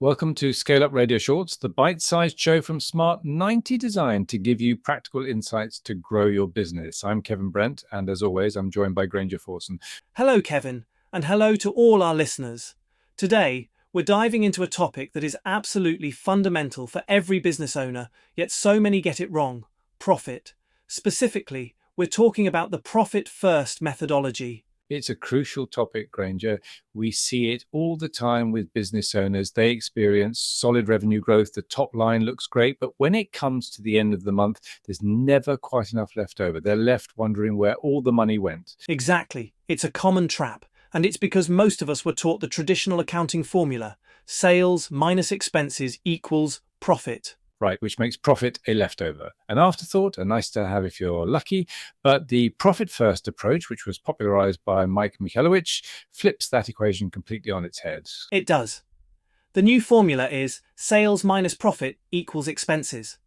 Welcome to ScaleUp Radio Shorts, the bite-sized show from Smart 90 designed to give you practical insights to grow your business. I'm Kevin Brent, and as always, I'm joined by Granger Forson. Hello, Kevin, and hello to all our listeners. Today, we're diving into a topic that is absolutely fundamental for every business owner, yet so many get it wrong: profit. Specifically, we're talking about the profit-first methodology. It's a crucial topic, Granger. We see it all the time with business owners. They experience solid revenue growth. The top line looks great, but when it comes to the end of the month, there's never quite enough left over. They're left wondering where all the money went. Exactly. It's a common trap, and it's because most of us were taught the traditional accounting formula: sales minus expenses equals profit. Right, which makes profit a leftover. An afterthought, a nice to have if you're lucky, but the profit-first approach, which was popularized by Mike Michalowicz, flips that equation completely on its head. It does. The new formula is sales minus profit equals expenses.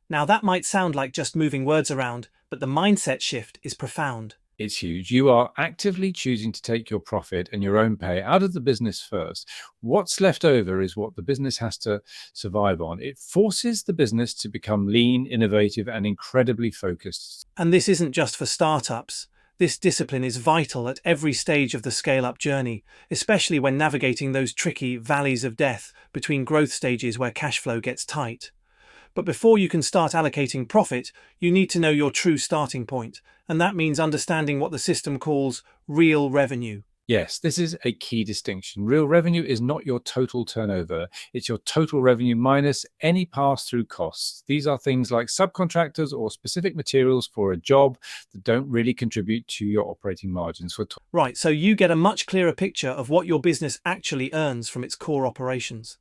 Now that might sound like just moving words around, but the mindset shift is profound. It's huge. You are actively choosing to take your profit and your own pay out of the business first. What's left over is what the business has to survive on. It forces the business to become lean, innovative, and incredibly focused. And this isn't just for startups. This discipline is vital at every stage of the scale-up journey, especially when navigating those tricky valleys of death between growth stages where cash flow gets tight. But before you can start allocating profit, you need to know your true starting point, and that means understanding what the system calls real revenue. Yes, this is a key distinction. Real revenue is not your total turnover. It's your total revenue minus any pass-through costs. These are things like subcontractors or specific materials for a job that don't really contribute to your operating margins. Right, so you get a much clearer picture of what your business actually earns from its core operations.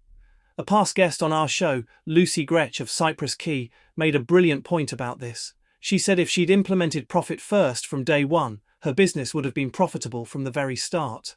A past guest on our show, Lucy Gretsch of Cypress Key, made a brilliant point about this. She said if she'd implemented profit first from day one, her business would have been profitable from the very start.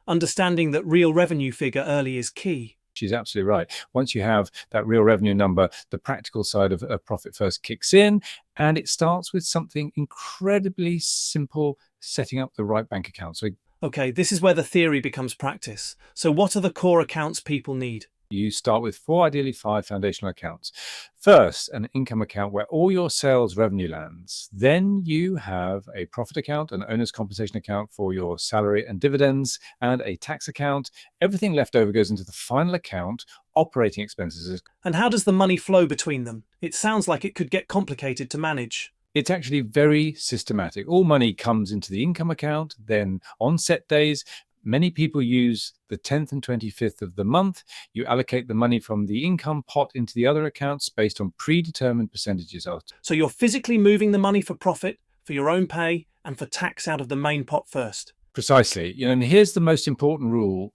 Understanding that real revenue figure early is key. She's absolutely right. Once you have that real revenue number, the practical side of profit first kicks in, and it starts with something incredibly simple: setting up the right bank account. Okay, this is where the theory becomes practice. So what are the core accounts people need? You start with 4, ideally 5 foundational accounts. First, an income account where all your sales revenue lands. Then you have a profit account, an owner's compensation account for your salary and dividends, and a tax account. Everything left over goes into the final account, operating expenses. And how does the money flow between them? It sounds like it could get complicated to manage. It's actually very systematic. All money comes into the income account, then on set days, many people use the 10th and 25th of the month. You allocate the money from the income pot into the other accounts based on predetermined percentages. So you're physically moving the money for profit, for your own pay, and for tax out of the main pot first. Precisely. And here's the most important rule.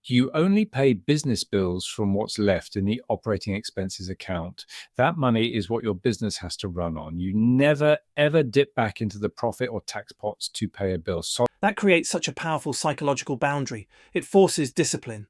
You only pay business bills from what's left in the operating expenses account. That money is what your business has to run on. You never, ever dip back into the profit or tax pots to pay a bill. That creates such a powerful psychological boundary. It forces discipline.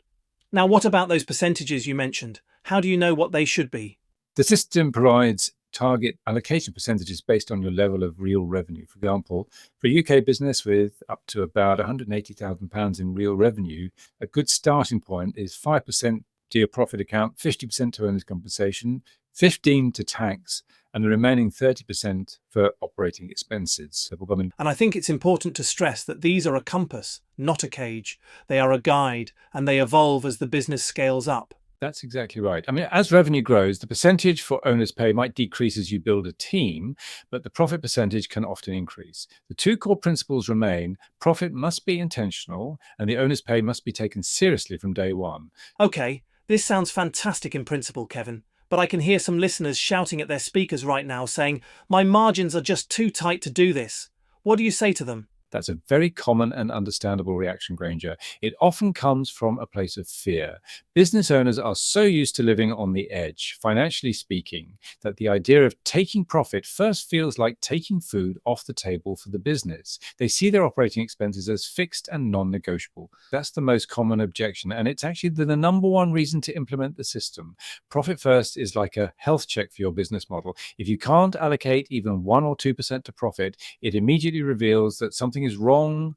Now, what about those percentages you mentioned? How do you know what they should be? The system provides target allocation percentages based on your level of real revenue. For example, for a UK business with up to about £180,000 in real revenue, a good starting point is 5% to your profit account, 50% to owner's compensation, 15% to tax, and the remaining 30% for operating expenses. And I think it's important to stress that these are a compass, not a cage. They are a guide, and they evolve as the business scales up. That's exactly right. As revenue grows, the percentage for owner's pay might decrease as you build a team, but the profit percentage can often increase. The 2 core principles remain: profit must be intentional, and the owner's pay must be taken seriously from day one. Okay, this sounds fantastic in principle, Kevin, but I can hear some listeners shouting at their speakers right now saying, my margins are just too tight to do this. What do you say to them? That's a very common and understandable reaction, Granger. It often comes from a place of fear. Business owners are so used to living on the edge, financially speaking, that the idea of taking profit first feels like taking food off the table for the business. They see their operating expenses as fixed and non-negotiable. That's the most common objection, and it's actually the number one reason to implement the system. Profit first is like a health check for your business model. If you can't allocate even 1 or 2% to profit, it immediately reveals that something is wrong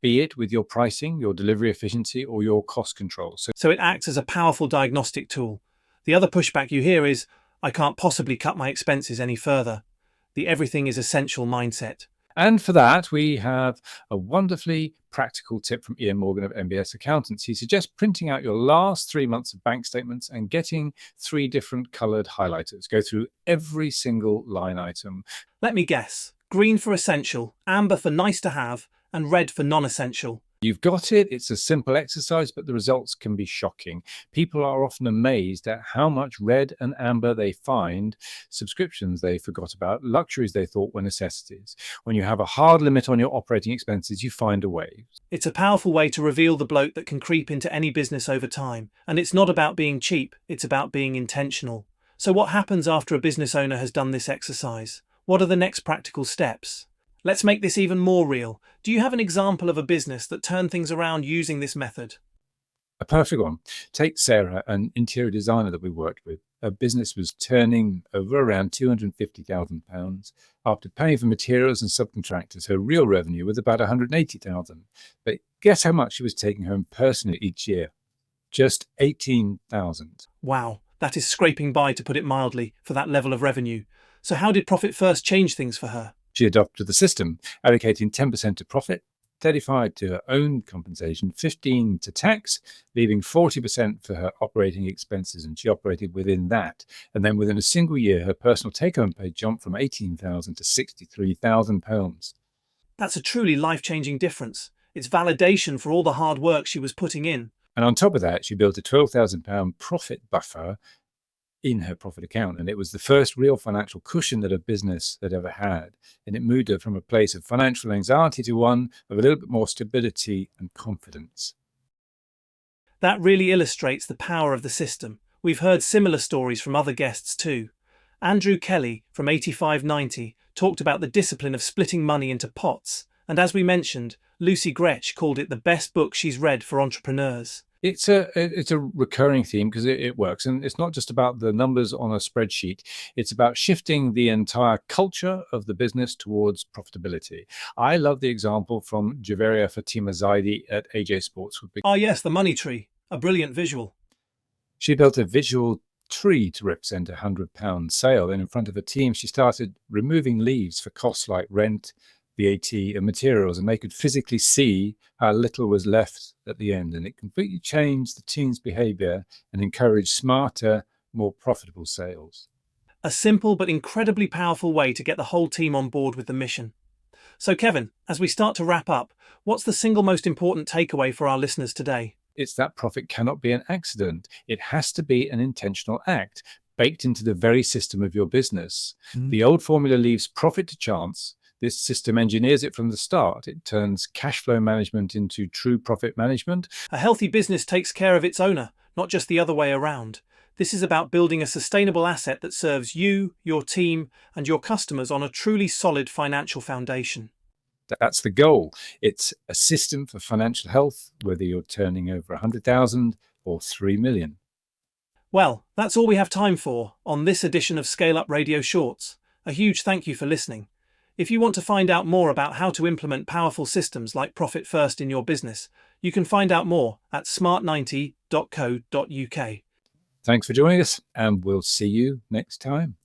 be it with your pricing, your delivery efficiency, or your cost control. So it acts as a powerful diagnostic tool. The other pushback you hear is, I can't possibly cut my expenses any further. The everything is essential mindset. And for that, we have a wonderfully practical tip from Ian Morgan of MBS Accountants. He suggests printing out your last 3 months of bank statements and getting 3 different coloured highlighters. Go through every single line item. Let me guess. Green for essential, amber for nice to have, and red for non-essential. You've got it. It's a simple exercise, but the results can be shocking. People are often amazed at how much red and amber they find, subscriptions they forgot about, luxuries they thought were necessities. When you have a hard limit on your operating expenses, you find a way. It's a powerful way to reveal the bloat that can creep into any business over time. And it's not about being cheap, it's about being intentional. So what happens after a business owner has done this exercise? What are the next practical steps? Let's make this even more real. Do you have an example of a business that turned things around using this method? A perfect one. Take Sarah, an interior designer that we worked with. Her business was turning over around £250,000. After paying for materials and subcontractors, her real revenue was about £180,000. But guess how much she was taking home personally each year? Just £18,000. Wow, that is scraping by, to put it mildly, for that level of revenue. So how did Profit First change things for her? She adopted the system, allocating 10% to profit, 35% to her own compensation, 15% to tax, leaving 40% for her operating expenses, and she operated within that. And then within a single year, her personal take-home pay jumped from £18,000 to £63,000. That's a truly life-changing difference. It's validation for all the hard work she was putting in. And on top of that, she built a £12,000 profit buffer in her profit account, and it was the first real financial cushion that a business had ever had, and it moved her from a place of financial anxiety to one of a little bit more stability and confidence. That really illustrates the power of the system. We've heard similar stories from other guests too. Andrew Kelly from 8590 talked about the discipline of splitting money into pots, and as we mentioned, Lucy Gretsch called it the best book she's read for entrepreneurs. It's a recurring theme because it works, and it's not just about the numbers on a spreadsheet. It's about shifting the entire culture of the business towards profitability. I love the example from Javeria Fatima Zaidi at AJ Sports. Yes, the money tree, a brilliant visual. She built a visual tree to represent a £100 sale, and in front of a team, she started removing leaves for costs like rent, VAT and materials, and they could physically see how little was left at the end. And it completely changed the team's behavior and encouraged smarter, more profitable sales. A simple but incredibly powerful way to get the whole team on board with the mission. So Kevin, as we start to wrap up, what's the single most important takeaway for our listeners today? It's that profit cannot be an accident. It has to be an intentional act, baked into the very system of your business. The old formula leaves profit to chance. This system engineers it from the start. It turns cash flow management into true profit management. A healthy business takes care of its owner, not just the other way around. This is about building a sustainable asset that serves you, your team, and your customers on a truly solid financial foundation. That's the goal. It's a system for financial health, whether you're turning over 100,000 or 3 million. Well, that's all we have time for on this edition of ScaleUp Radio Shorts. A huge thank you for listening. If you want to find out more about how to implement powerful systems like Profit First in your business, you can find out more at smart90.co.uk. Thanks for joining us, and we'll see you next time.